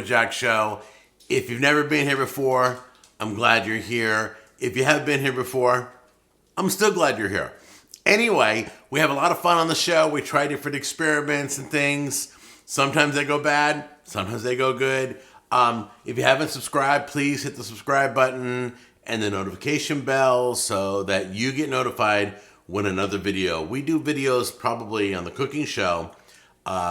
Jack Show. If you've never been here before, I'm glad you're here. If you have been here before, I'm still glad you're here. Anyway, we have a lot of fun on the show. We try different experiments and things. Sometimes they go bad, sometimes they go good. If you haven't subscribed, please hit the subscribe button and the notification bell so that you get notified when another video. We do videos probably on the cooking show.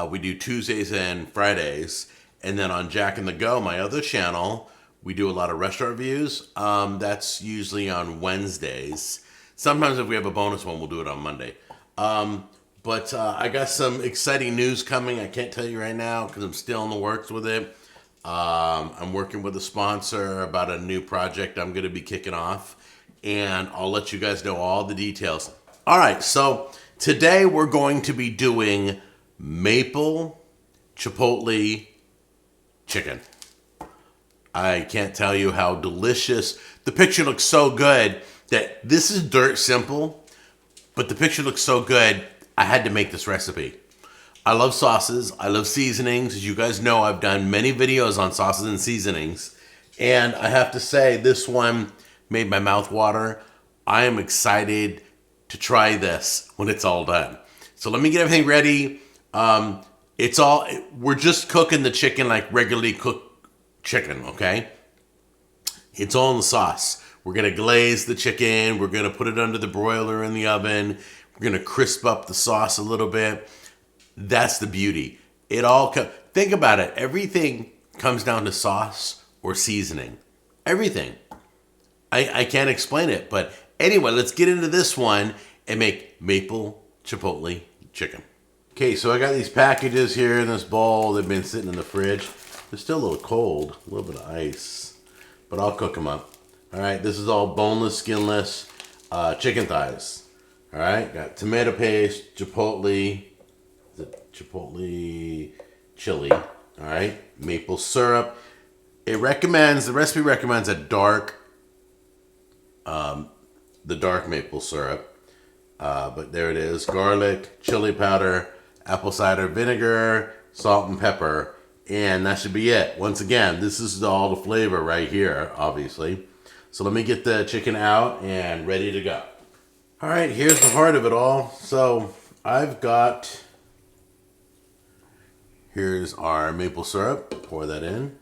We do Tuesdays and Fridays. And then on Jack and the Go, my other channel, we do a lot of restaurant reviews. That's usually on Wednesdays. Sometimes if we have a bonus one, we'll do it on Monday. But I got some exciting news coming. I can't tell you right now because I'm still in the works with it. I'm working with a sponsor about a new project I'm going to be kicking off. And I'll let you guys know all the details. All right, so today we're going to be doing maple chipotle chicken. I can't tell you how delicious. The picture looks so good that this is dirt simple, but the picture looks so good, I had to make this recipe. I love sauces. I love seasonings. As you guys know, I've done many videos on sauces and seasonings. And I have to say, this one made my mouth water. I am excited to try this when it's all done. So let me get everything ready. We're just cooking the chicken like regularly cooked chicken, okay? It's all in the sauce. We're going to glaze the chicken. We're going to put it under the broiler in the oven. We're going to crisp up the sauce a little bit. That's the beauty. Think about it. Everything comes down to sauce or seasoning. Everything. I can't explain it. But anyway, let's get into this one and make maple chipotle chicken. Okay, so I got these packages here in this bowl. They've been sitting in the fridge. They're still a little cold, a little bit of ice, but I'll cook them up. All right, this is all boneless, skinless chicken thighs. All right, got tomato paste, chipotle chili. All right, maple syrup. The recipe recommends the dark maple syrup. But there it is, garlic, chili powder, apple cider vinegar, salt and pepper, and that should be it. Once again, this is all the flavor right here, obviously. So let me get the chicken out and ready to go. All right, here's the heart of it all. So here's our maple syrup. Pour that in.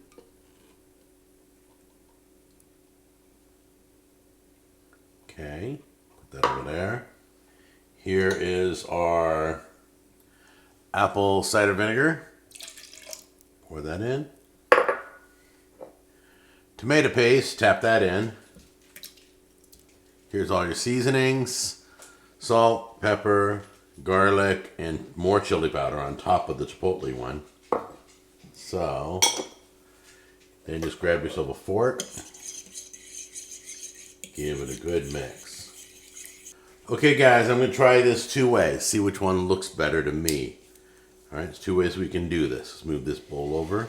Okay, put that over there. Here is our apple cider vinegar. Pour that in. Tomato paste, tap that in. Here's all your seasonings. Salt, pepper, garlic, and more chili powder on top of the chipotle one. So, then just grab yourself a fork. Give it a good mix. Okay guys, I'm going to try this two ways. See which one looks better to me. Alright, there's two ways we can do this. Let's move this bowl over.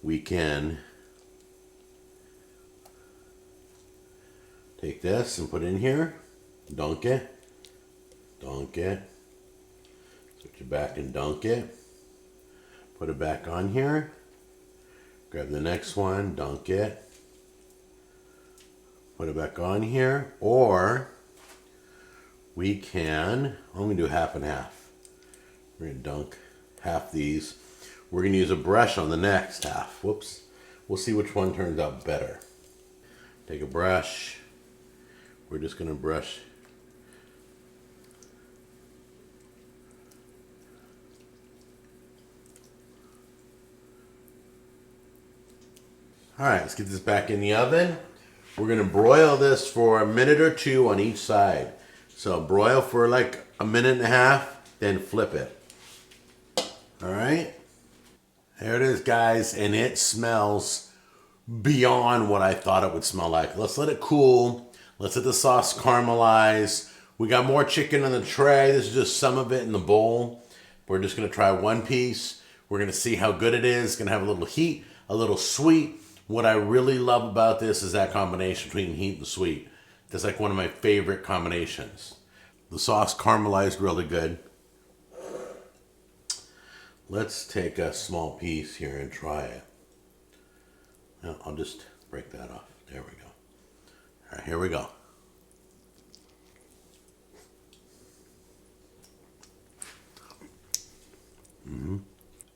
We can take this and put it in here. Dunk it. Dunk it. Switch it back and dunk it. Put it back on here. Grab the next one. Dunk it. Put it back on here. Or we can, I'm going to do half and half. We're going to dunk half these. We're going to use a brush on the next half. Whoops. We'll see which one turns out better. Take a brush. We're just going to brush. All right, let's get this back in the oven. We're going to broil this for a minute or two on each side. So broil for like a minute and a half, then flip it. All right. There it is, guys, and it smells beyond what I thought it would smell like. Let's let it cool. Let's let the sauce caramelize. We got more chicken on the tray. This is just some of it in the bowl. We're just going to try one piece. We're going to see how good it is. It's going to have a little heat, a little sweet. What I really love about this is that combination between heat and sweet. That's like one of my favorite combinations. The sauce caramelized really good. Let's take a small piece here and try it. know, I'll just break that off. There we go. All right, here we go.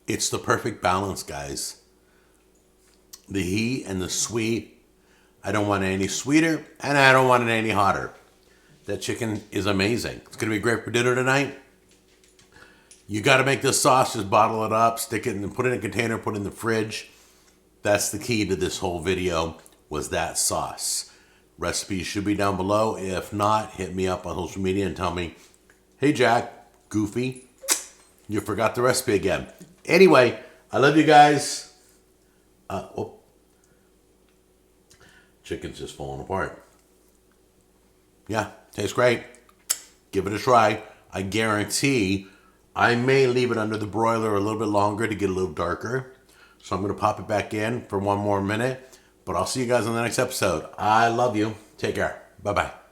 It's the perfect balance, guys. The heat and the sweet. I don't want it any sweeter, and I don't want it any hotter. That chicken is amazing. It's going to be great for dinner tonight. You got to make this sauce, just bottle it up, stick it and put it in a container, put it in the fridge. That's the key to this whole video, was that sauce. Recipes should be down below. If not, hit me up on social media and tell me, hey Jack, goofy, you forgot the recipe again. Anyway, I love you guys. Chicken's just falling apart. Yeah, tastes great. Give it a try. I guarantee I may leave it under the broiler a little bit longer to get a little darker. So I'm going to pop it back in for one more minute. But I'll see you guys on the next episode. I love you. Take care. Bye-bye.